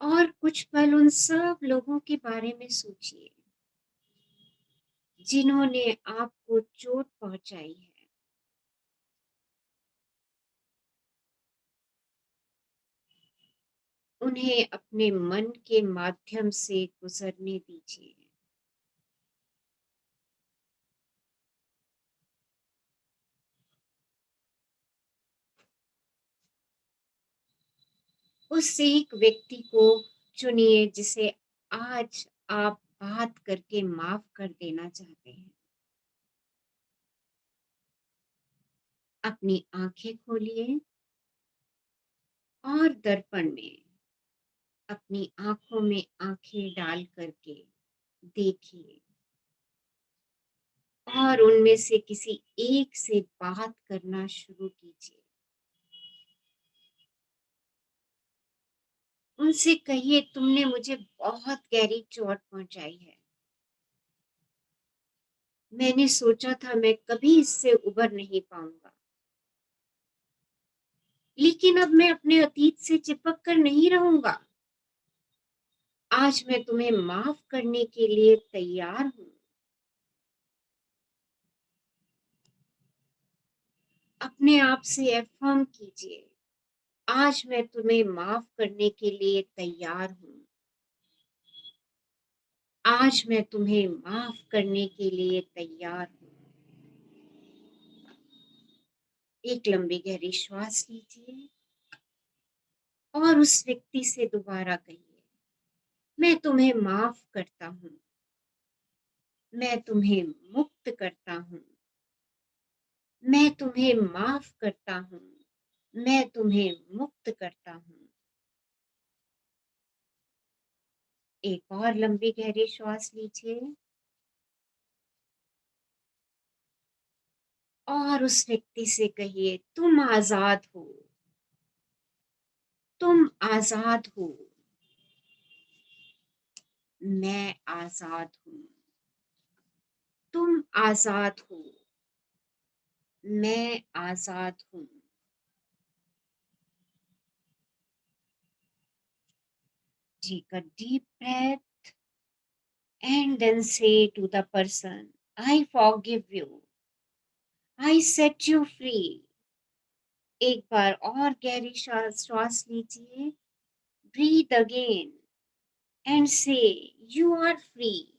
और कुछ पल उन सब लोगों के बारे में सोचिए जिन्होंने आपको चोट पहुंचाई है। उन्हें अपने मन के माध्यम से गुजरने दीजिए। उस एक व्यक्ति को चुनिए जिसे आज आप बात करके माफ कर देना चाहते हैं। अपनी आंखें खोलिए और दर्पण में अपनी आंखों में आंखें डाल करके देखिए और उनमें से किसी एक से बात करना शुरू कीजिए। उनसे कहिए, तुमने मुझे बहुत गहरी चोट पहुंचाई है। मैंने सोचा था मैं कभी इससे उबर नहीं पाऊंगा, लेकिन अब मैं अपने अतीत से चिपक कर नहीं रहूंगा। आज मैं तुम्हें माफ करने के लिए तैयार हूं। अपने आप से अफर्म कीजिए, आज मैं तुम्हें माफ करने के लिए तैयार हूं। आज मैं तुम्हें माफ करने के लिए तैयार हूं। एक लंबी गहरी श्वास लीजिए और उस व्यक्ति से दोबारा कहिए, मैं तुम्हें माफ करता हूं। मैं तुम्हें मुक्त करता हूं। मैं तुम्हें माफ करता हूं। मैं तुम्हें मुक्त करता हूं। एक और लंबी गहरी श्वास लीजिए और उस व्यक्ति से कहिए, तुम आजाद हो। तुम आजाद हो। मैं आजाद हूं। तुम आजाद हो। मैं आजाद हूं। Take a deep breath and then say to the person, I forgive you. I set you free. एक बार और गहरी श्वास लीजिए. Breathe again and say, you are free.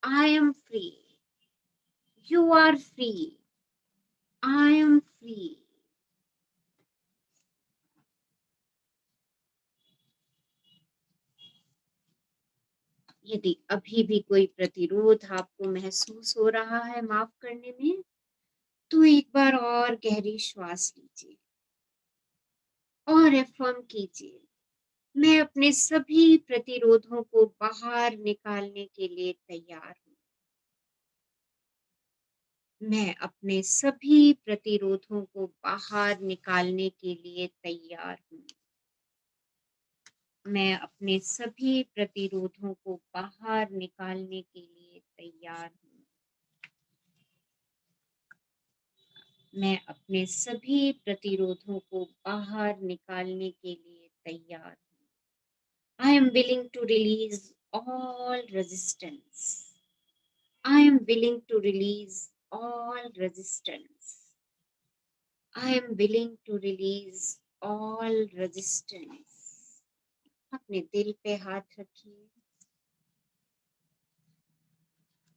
I am free. You are free. I am free. यदि अभी भी कोई प्रतिरोध आपको महसूस हो रहा है माफ करने में, तो एक बार और गहरी श्वास लीजिए और अफर्म कीजिए, मैं अपने सभी प्रतिरोधों को बाहर निकालने के लिए तैयार हूँ. मैं अपने सभी प्रतिरोधों को बाहर निकालने के लिए तैयार हूँ. मैं अपने सभी प्रतिरोधों को बाहर निकालने के लिए तैयार हूँ. मैं अपने सभी प्रतिरोधों को बाहर निकालने के लिए तैयार हूँ. I am willing to release all resistance. I am willing to release all resistance. I am willing to release all resistance. अपने दिल पे हाथ रखिए.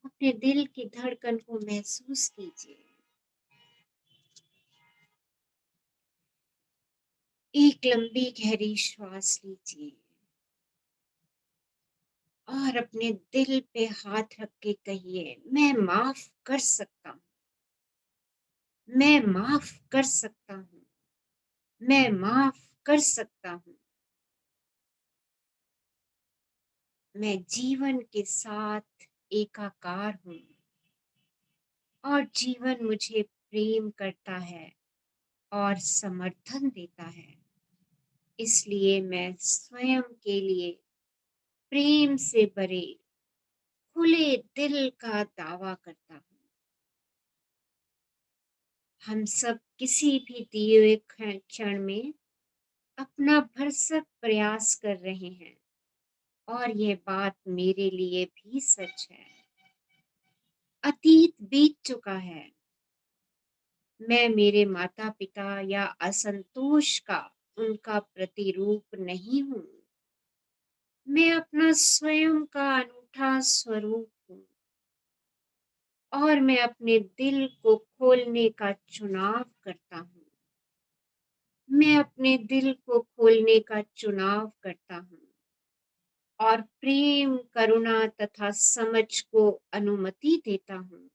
अपने दिल की धड़कन को महसूस कीजिए. एक लंबी गहरी श्वास लीजिए और अपने दिल पे हाथ रख के कहिए, मैं माफ कर सकता हूँ. मैं माफ कर सकता हूँ. मैं माफ कर सकता हूँ. मैं जीवन के साथ एकाकार हूँ और जीवन मुझे प्रेम करता है और समर्थन देता है. इसलिए मैं स्वयं के लिए प्रेम से भरे खुले दिल का दावा करता हूँ. हम सब किसी भी दिए हुए क्षण में अपना भरसक प्रयास कर रहे हैं और यह बात मेरे लिए भी सच है. अतीत बीत चुका है. मैं मेरे माता पिता या असंतोष का उनका प्रतिरूप नहीं हूँ. मैं अपना स्वयं का अनूठा स्वरूप हूँ और मैं अपने दिल को खोलने का चुनाव करता हूँ. मैं अपने दिल को खोलने का चुनाव करता हूँ और प्रेम, करुणा तथा समझ को अनुमति देता हूँ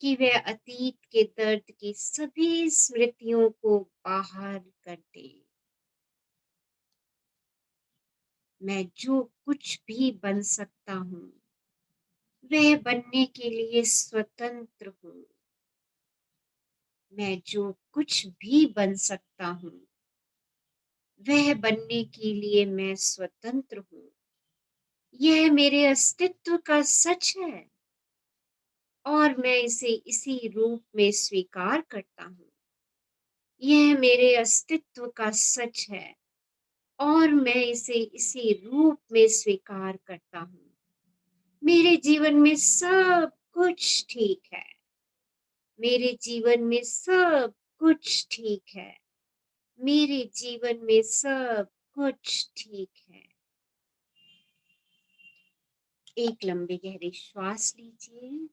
कि वह अतीत के दर्द की सभी स्मृतियों को बाहर कर दे. मैं जो कुछ भी बन सकता हूँ, वह बनने के लिए स्वतंत्र हूँ. मैं जो कुछ भी बन सकता हूँ, वह बनने के लिए मैं स्वतंत्र हूँ. यह मेरे अस्तित्व का सच है और मैं इसे इसी रूप में स्वीकार करता हूँ. यह मेरे अस्तित्व का सच है और मैं इसे इसी रूप में स्वीकार करता हूँ. मेरे जीवन में सब कुछ ठीक है. मेरे जीवन में सब कुछ ठीक है. मेरे जीवन में सब कुछ ठीक है. एक लंबी गहरी श्वास लीजिए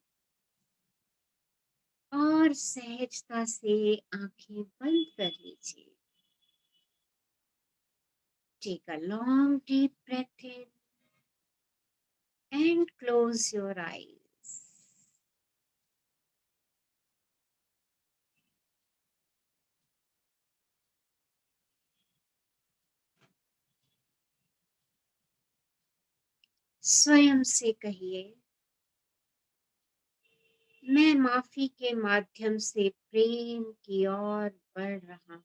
और सहजता से आंखें बंद कर लीजिए. Take a long deep breath in and close your eyes. स्वयं से कहिए, मैं माफी के माध्यम से प्रेम की ओर बढ़ रहा हूँ.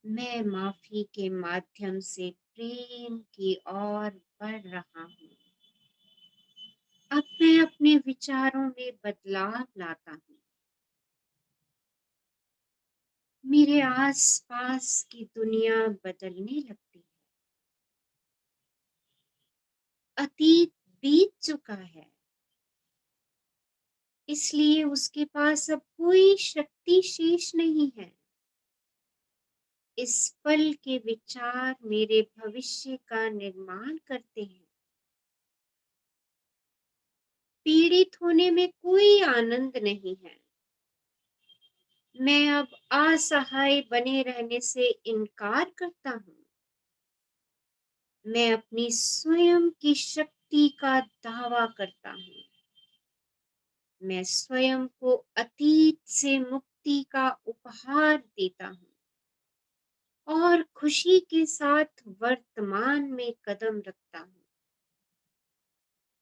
मैं माफी के माध्यम से प्रेम की ओर बढ़ रहा हूँ. अब मैं अपने विचारों में बदलाव लाता हूँ. मेरे आसपास की दुनिया बदलने लगती है. अतीत बीत चुका है, इसलिए उसके पास अब कोई शक्ति शेष नहीं है। इस पल के विचार मेरे भविष्य का निर्माण करते हैं। पीड़ित होने में कोई आनंद नहीं है। मैं अब असहाय बने रहने से इनकार करता हूँ। मैं अपनी स्वयं की शक्ति का दावा करता हूँ। मैं स्वयं को अतीत से मुक्ति का उपहार देता हूँ और खुशी के साथ वर्तमान में कदम रखता हूँ।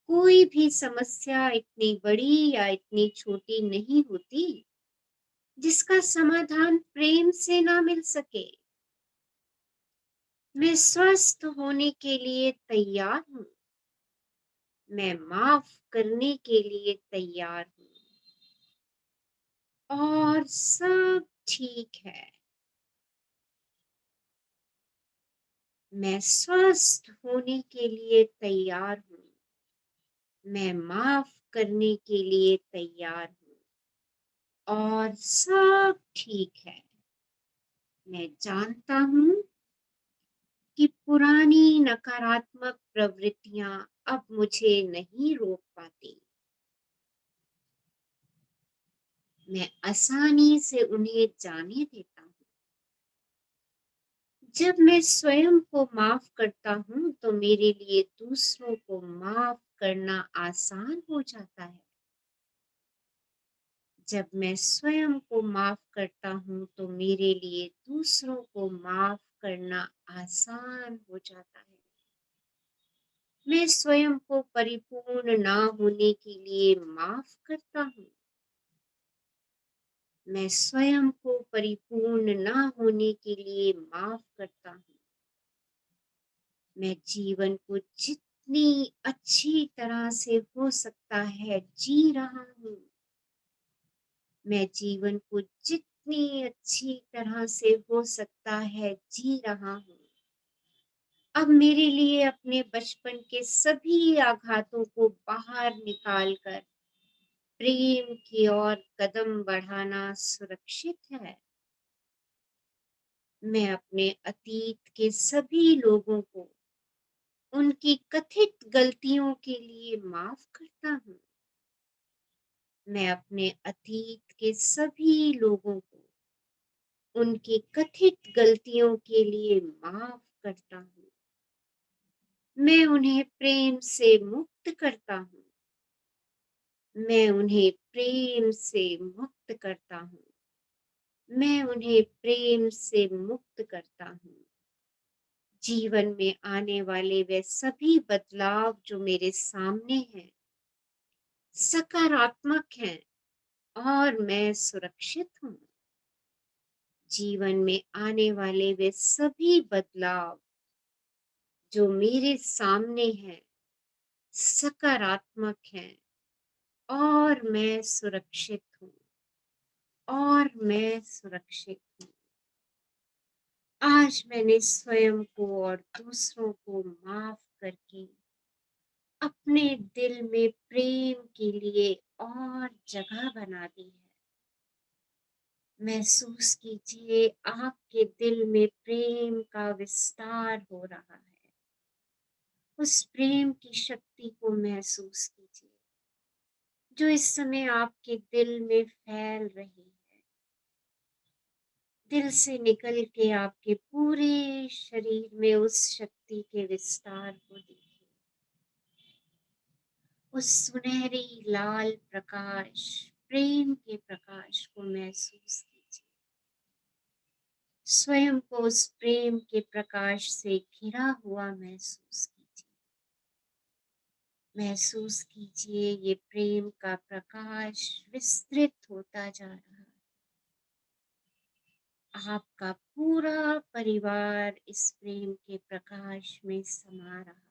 कोई भी समस्या इतनी बड़ी या इतनी छोटी नहीं होती जिसका समाधान प्रेम से ना मिल सके। मैं स्वस्थ होने के लिए तैयार हूँ। मैं माफ करने के लिए तैयार हूँ और सब ठीक है। मैं स्वस्थ होने के लिए तैयार हूँ। मैं माफ करने के लिए तैयार हूँ और सब ठीक है। मैं जानता हूँ कि पुरानी नकारात्मक प्रवृत्तियां अब मुझे नहीं रोक पाती। मैं आसानी से उन्हें जाने देता हूँ। जब मैं स्वयं को माफ करता हूँ तो मेरे लिए दूसरों को माफ करना आसान हो जाता है। जब मैं स्वयं को माफ करता हूँ तो मेरे लिए दूसरों को माफ करना आसान हो जाता है। मैं स्वयं को परिपूर्ण ना होने के लिए माफ करता हूँ। मैं स्वयं को परिपूर्ण ना होने के लिए माफ करता हूँ। मैं जीवन को जितनी अच्छी तरह से हो सकता है जी रहा हूँ। मैं जीवन को जितनी अच्छी तरह से हो सकता है जी रहा हूँ। अब मेरे लिए अपने बचपन के सभी आघातों को बाहर निकालकर प्रेम की ओर कदम बढ़ाना सुरक्षित है। मैं अपने अतीत के सभी लोगों को उनकी कथित गलतियों के लिए माफ करता हूँ। मैं अपने अतीत के सभी लोगों को उनकी कथित गलतियों के लिए माफ करता हूँ। मैं उन्हें प्रेम से मुक्त करता हूँ। मैं उन्हें प्रेम से मुक्त करता हूँ। मैं उन्हें प्रेम से मुक्त करता हूँ। जीवन में आने वाले वे सभी बदलाव जो मेरे सामने हैं सकारात्मक हैं और मैं सुरक्षित हूँ। जीवन में आने वाले वे सभी बदलाव जो मेरे सामने हैं सकारात्मक हैं और मैं सुरक्षित हूँ और मैं सुरक्षित हूँ। आज मैंने स्वयं को और दूसरों को माफ करके अपने दिल में प्रेम के लिए और जगह बना दी है। महसूस कीजिए आपके दिल में प्रेम का विस्तार हो रहा है। उस प्रेम की शक्ति को महसूस कीजिए जो इस समय आपके दिल में फैल रही है। दिल से निकल के आपके पूरे शरीर में उस शक्ति के विस्तार को देखिए। उस सुनहरी लाल प्रकाश प्रेम के प्रकाश को महसूस कीजिए। स्वयं को उस प्रेम के प्रकाश से घिरा हुआ महसूस कीजिए। महसूस कीजिए ये प्रेम का प्रकाश विस्तृत होता जा रहा है। आपका पूरा परिवार इस प्रेम के प्रकाश में समा रहा है।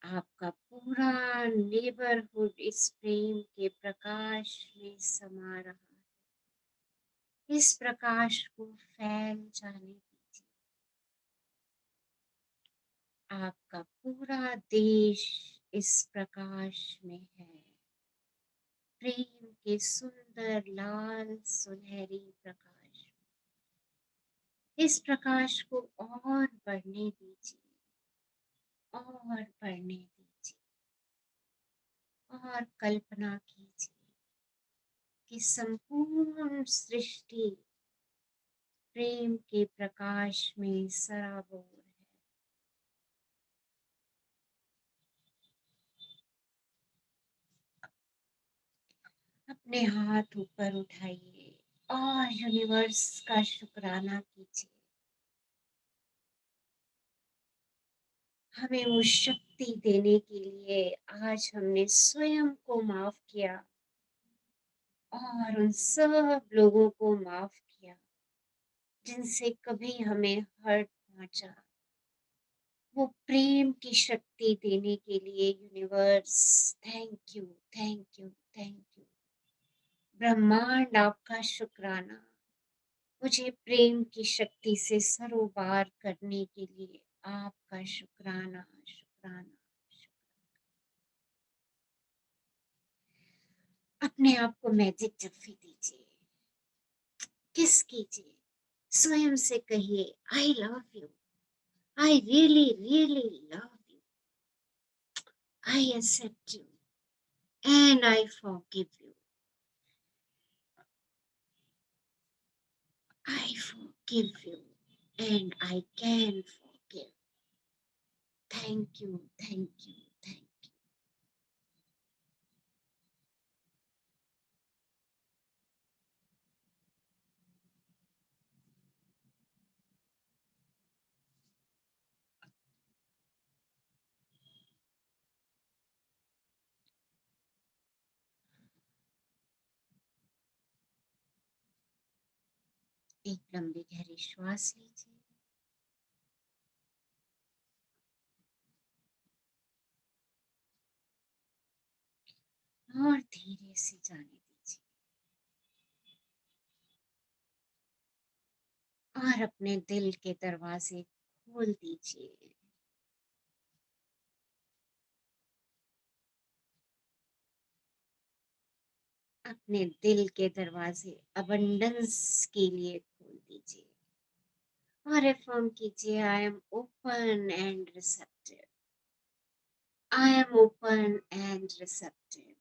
आपका पूरा नेबरहुड इस प्रेम के प्रकाश में समा रहा है। इस प्रकाश को फैल जाने दीजिए। आपका पूरा देश इस प्रकाश में है, प्रेम के सुंदर लाल सुनहरी प्रकाश। इस प्रकाश को और बढ़ने दीजिए, और बढ़ने दीजिए, और कल्पना कीजिए कि संपूर्ण सृष्टि प्रेम के प्रकाश में सराबोर है। अपने हाथ ऊपर उठाइए और यूनिवर्स का शुक्राना कीजिए। हमें वो शक्ति देने के लिए आज हमने स्वयं को माफ किया और उन सब लोगों को माफ किया जिनसे कभी हमें हर्ट पहुंचा। वो प्रेम की शक्ति देने के लिए universe thank you, thank you, thank you. ब्रह्मांड आपका शुक्राना, मुझे प्रेम की शक्ति से सरोबार करने के लिए आपका शुक्राना, शुक्राना, शुक्राना। अपने आप को मैजिक जफ्फी दीजिए, किस कीजिए, स्वयं से कहिए I love you, I really really love you, I accept you and I forgive you, I forgive you and I can forgive. Thank you, thank you, thank you. एक लंबी गहरी श्वास लीजिए और धीरे से जाने दीजिए और अपने दिल के दरवाजे खोल दीजिए। अपने दिल के दरवाजे अबंडेंस के लिए खोल दीजिए और अफर्म कीजिए I am open and receptive, I am open and receptive,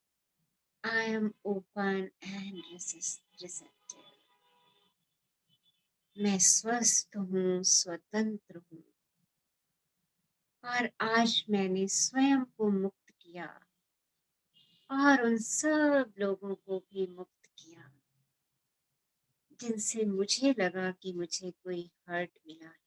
I am open and receptive. मैं स्वस्थ हूँ, स्वतंत्र हूँ और आज मैंने स्वयं को मुक्त किया और उन सब लोगों को भी मुक्त किया जिनसे मुझे लगा कि मुझे कोई हर्ट मिला है।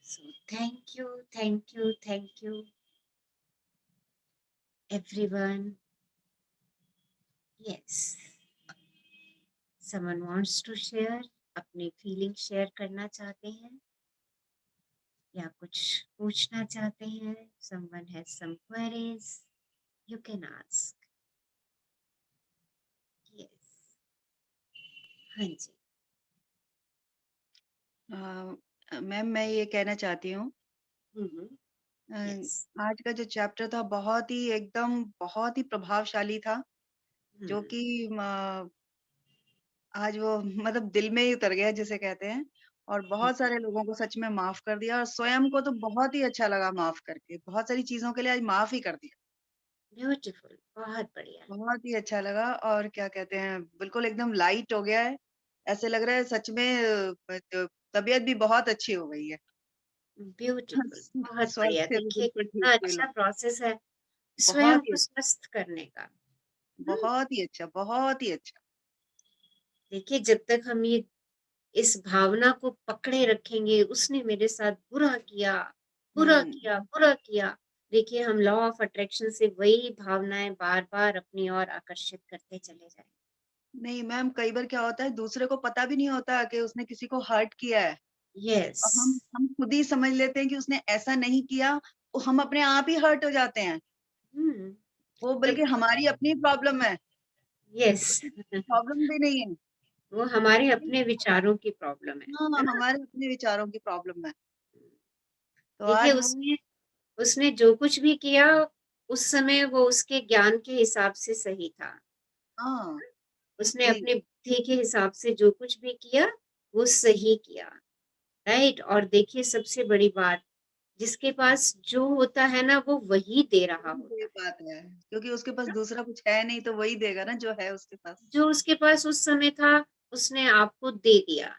So thank you everyone. Yes, someone wants to share, अपने फीलिंग शेयर करना चाहते हैं या कुछ पूछना चाहते हैं, someone has some queries, you can ask. Yes. हाँ जी। मैम मैं ये कहना चाहती हूँ हम्म, yes. आज का जो चैप्टर था बहुत ही एकदम बहुत ही प्रभावशाली था जो हम्म, कि आज वो मतलब दिल में ही उतर गया जिसे कहते हैं और बहुत सारे लोगों को सच में माफ कर दिया और स्वयं को तो बहुत ही अच्छा लगा माफ करके, बहुत सारी चीजों के लिए आज माफ ही कर दिया, ब्यूटीफुल, बहुत बढ़िया, बहुत ही अच्छा लगा और क्या कहते हैं बिल्कुल एकदम लाइट हो गया है, ऐसे लग रहा है सच में तबीयत भी बहुत अच्छी हो गई है। ब्यूटीफुल, बहुत बढ़िया। स्वास्थ्य भी देखिए बिल्कुल ठीक कितना फील अच्छा हो, प्रोसेस है स्वयं बहुत ही को स्वस्थ करने का। बहुत ही अच्छा, बहुत ही अच्छा। देखिए जब तक हम ये इस भावना को पकड़े रखेंगे, उसने मेरे साथ बुरा किया, बुरा किया, बुरा किया, देखिए हम लॉ ऑफ अट्रैक्शन से वही भावनाएं बार बार अपनी ओर आकर्षित करते चले जाएंगे। नहीं मैम, कई बार क्या होता है दूसरे को पता भी नहीं होता कि उसने किसी को हर्ट किया है यस, और हम खुद ही समझ लेते हैं कि उसने ऐसा नहीं किया, तो हम अपने आप ही हर्ट हो जाते हैं। वो बल्कि हमारी अपनी प्रॉब्लम है, यस प्रॉब्लम भी नहीं है। वो हमारे अपने विचारों की प्रॉब्लम है हाँ, ना? हमारे अपने विचारों की प्रॉब्लम है। तो देखिए आज वो उसने उसने जो कुछ भी किया उस समय वो उसके ज्ञान के हिसाब से सही था। हाँ, उसने वही अपनी बुद्धि के हिसाब से जो कुछ भी किया वो सही किया, राइट। और देखिए सबसे बड़ी बात, जिसके पास जो होता है ना वो वही दे रहा होता ये है। बात है, क्योंकि उसके पास दूसरा कुछ है नहीं, तो वही देगा ना जो है उसके पास। जो उसके पास उस समय था उसने आपको दे दिया,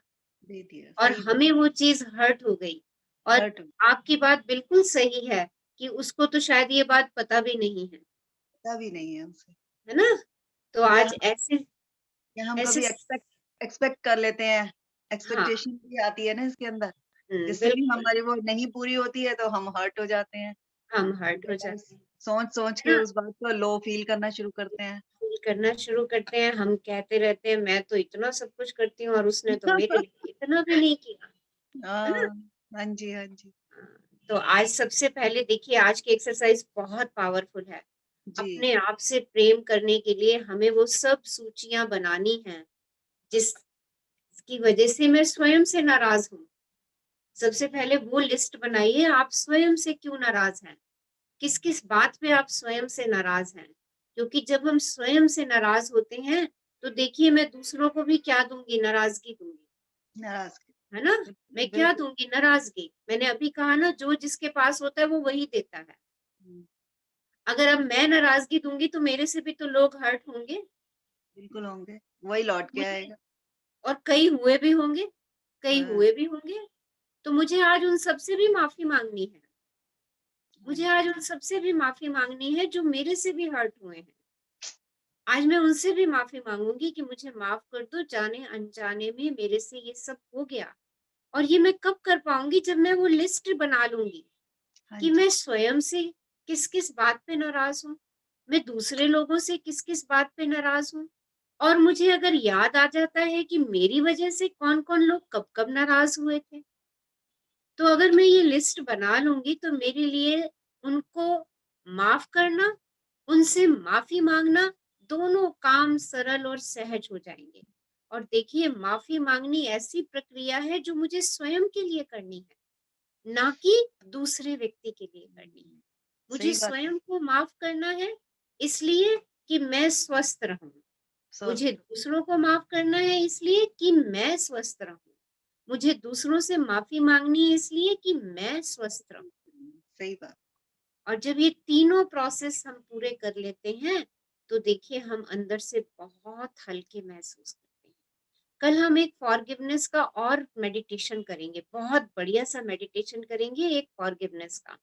दे दिया, और सही हमें वो चीज हर्ट हो गई। और हर्ट आपकी बात बिल्कुल सही है कि उसको तो शायद ये बात पता भी नहीं है, पता भी नहीं है उसे। है ना? तो या आज ऐसे या हम ऐसे कभी एक्सपेक्ट कर लेते हैं, हाँ, एक्सपेक्टेशन भी आती है ना इसके अंदर, जिससे भी बिल्कुल हमारी वो नहीं पूरी होती है तो हम हर्ट हो जाते हैं। हम हर्ट हो बस जाते हैं, सोच सोच है के ना? उस बात को लो फील करना शुरू करते हैं। फील करना शुरू करते हैं, हम कहते रहते हैं मैं तो इतना सब कुछ करती हूँ और उसने तो मेरे लिए इतना भी नहीं किया, है ना? हाँ, हाँ जी, हाँ जी, हाँ, तो आज सबसे पहले देखिए आज की एक्सरसाइज बहुत पावरफुल है। जी, अपने आप से प्रेम करने के लिए हमें वो सब सूचियां बनानी हैं जिसकी वजह से मैं स्वयं से नाराज हूँ। सबसे पहले वो लिस्ट बनाइए, आप स्वयं से क्यों नाराज हैं, किस किस बात पे आप स्वयं से नाराज हैं। क्योंकि जब हम स्वयं से नाराज होते हैं तो देखिए मैं दूसरों को भी क्या दूंगी, नाराजगी दूंगी, नाराजगी, है ना? मैं क्या बिल्कुल। दूंगी, नाराजगी। मैंने अभी कहा ना, जो जिसके पास होता है वो वही देता है। हम्म, अगर अब मैं नाराजगी दूंगी तो मेरे से भी तो लोग हर्ट होंगे, बिल्कुल होंगे, वही लौट के मुझे, आएगा। और कई हुए भी होंगे, कई हाँ, हुए भी होंगे। तो मुझे आज उन सबसे भी माफी मांगनी है, हाँ मुझे जी, आज उन सबसे भी माफी मांगनी है जो मेरे से भी हर्ट हुए हैं। आज मैं उनसे भी माफी मांगूंगी कि मुझे माफ कर दो, जाने अनजाने में मेरे से ये सब हो गया। और ये मैं कब कर पाऊंगी, जब मैं वो लिस्ट बना लूंगी हाँ कि जी, मैं स्वयं से किस किस बात पे नाराज हूँ, मैं दूसरे लोगों से किस किस बात पे नाराज हूँ। और मुझे अगर याद आ जाता है कि मेरी वजह से कौन कौन लोग कब कब नाराज हुए थे, तो अगर मैं ये लिस्ट बना लूंगी तो मेरे लिए उनको माफ करना, उनसे माफी मांगना, दोनों काम सरल और सहज हो जाएंगे। और देखिए माफी मांगनी ऐसी प्रक्रिया है जो मुझे स्वयं के लिए करनी है, ना कि दूसरे व्यक्ति के लिए करनी है। मुझे सही बात है, स्वयं को माफ करना है इसलिए कि मैं स्वस्थ रहूं, मुझे स्वस्थ, दूसरों को माफ करना है इसलिए कि मैं स्वस्थ रहूं, मुझे दूसरों से माफी मांगनी है इसलिए कि मैं स्वस्थ रहूं। सही बात, और जब ये तीनों प्रोसेस हम पूरे कर लेते हैं तो देखिए हम अंदर से बहुत हल्के महसूस करते हैं। कल हम एक फॉरगिवनेस का और मेडिटेशन करेंगे, बहुत बढ़िया सा मेडिटेशन करेंगे एक फॉरगिवनेस का,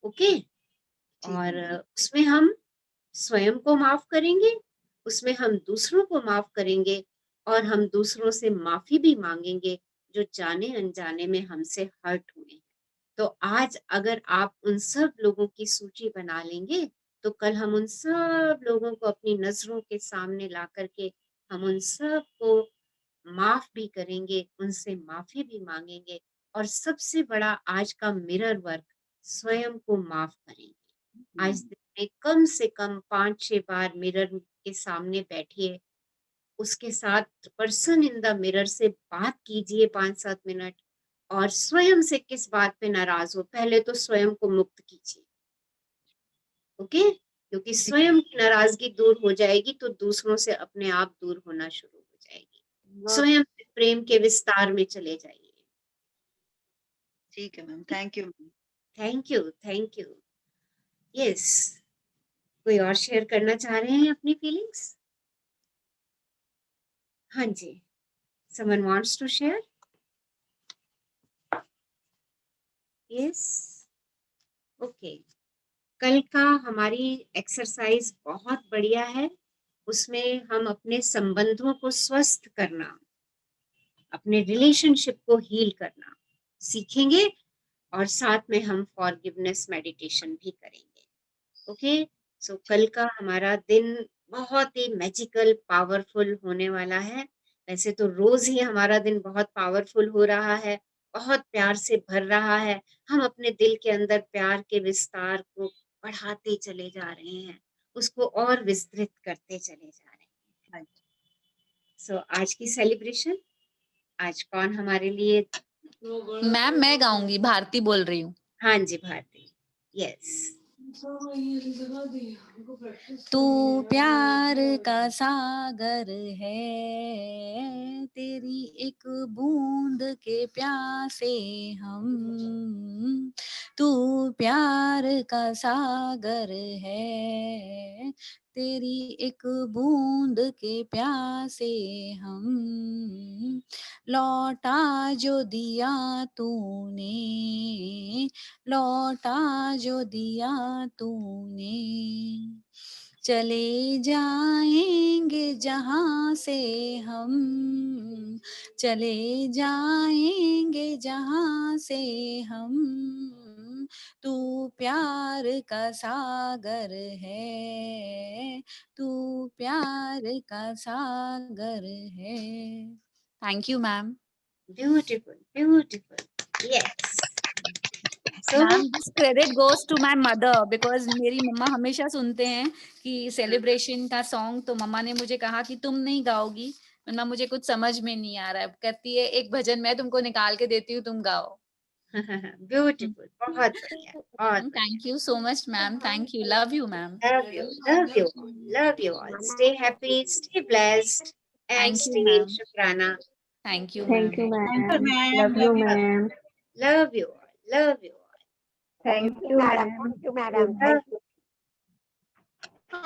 ओके? ठीक और है, उसमें हम स्वयं को माफ करेंगे, उसमें हम दूसरों को माफ करेंगे, और हम दूसरों से माफी भी मांगेंगे जो जाने अनजाने में हमसे हर्ट हुए। तो आज अगर आप उन सब लोगों की सूची बना लेंगे तो कल हम उन सब लोगों को अपनी नजरों के सामने ला करके हम उन सब को माफ भी करेंगे, उनसे माफी भी मांगेंगे, और सबसे बड़ा आज का मिरर वर्क, स्वयं को माफ करेंगे। आज दिन में कम से कम 5-6 बार मिरर के सामने बैठिए, उसके साथ पर्सन इन द मिरर से बात कीजिए 5-7 मिनट, और स्वयं से किस बात पे नाराज हो पहले तो स्वयं को मुक्त कीजिए, ओके? क्योंकि ठीक, स्वयं की नाराजगी दूर हो जाएगी तो दूसरों से अपने आप दूर होना शुरू हो जाएगी, वो स्वयं से प्रेम के विस्तार में चले जाइए। ठीक है ma'am, thank you ma'am. Thank you, thank you. Yes, कोई और शेयर करना चाह रहे हैं अपनी फीलिंग्स? हाँ जी, someone wants to share? Yes, okay. कल का हमारी एक्सरसाइज बहुत बढ़िया है, उसमें हम अपने संबंधों को स्वस्थ करना, अपने रिलेशनशिप को हील करना सीखेंगे, और साथ में हम फॉरगिवनेस मेडिटेशन भी करेंगे, ओके? सो कल का हमारा दिन बहुत ही मैजिकल पावरफुल होने वाला है। वैसे तो रोज ही हमारा दिन बहुत पावरफुल हो रहा है, बहुत प्यार से भर रहा है, हम अपने दिल के अंदर प्यार के विस्तार को बढ़ाते चले जा रहे हैं, उसको और विस्तृत करते चले जा रहे हैं। सो आज की सेलिब्रेशन, आज कौन हमारे लिए? मैम मैं गाऊंगी, भारती बोल रही हूँ। हाँ जी भारती, यस। तू प्यार का सागर है, तेरी एक बूंद के प्यासे हम। तू प्यार का सागर है, तेरी एक बूंद के प्यासे हम। लौटा जो दिया तूने, लौटा जो दिया तूने, चले जाएंगे जहां से हम, चले जाएंगे जहां से हम। तू प्यार का सागर है, तू प्यार का सागर है। Thank you ma'am. Beautiful beautiful, yes. So ma'am this credit goes to my mother, because मेरी मम्मा हमेशा सुनते हैं कि सेलिब्रेशन का सॉन्ग, तो मम्मा ने मुझे कहा कि तुम नहीं गाओगी, वरना मुझे कुछ समझ में नहीं आ रहा है। कहती है एक भजन मैं तुमको निकाल के देती हूँ, तुम गाओ। ब्यूटीफुल, बहुत बढ़िया, बहुत बढ़िया। Thank you so much ma'am, thank you, love you ma'am. Love you, love you, love you all. Stay happy, stay blessed, and Thank you, stay ma'am. Shukrana. Thank you Thank you, ma'am. Thank you, ma'am. ma'am. Love you, ma'am. Love you all, love you all. Thank you, ma'am. Love you.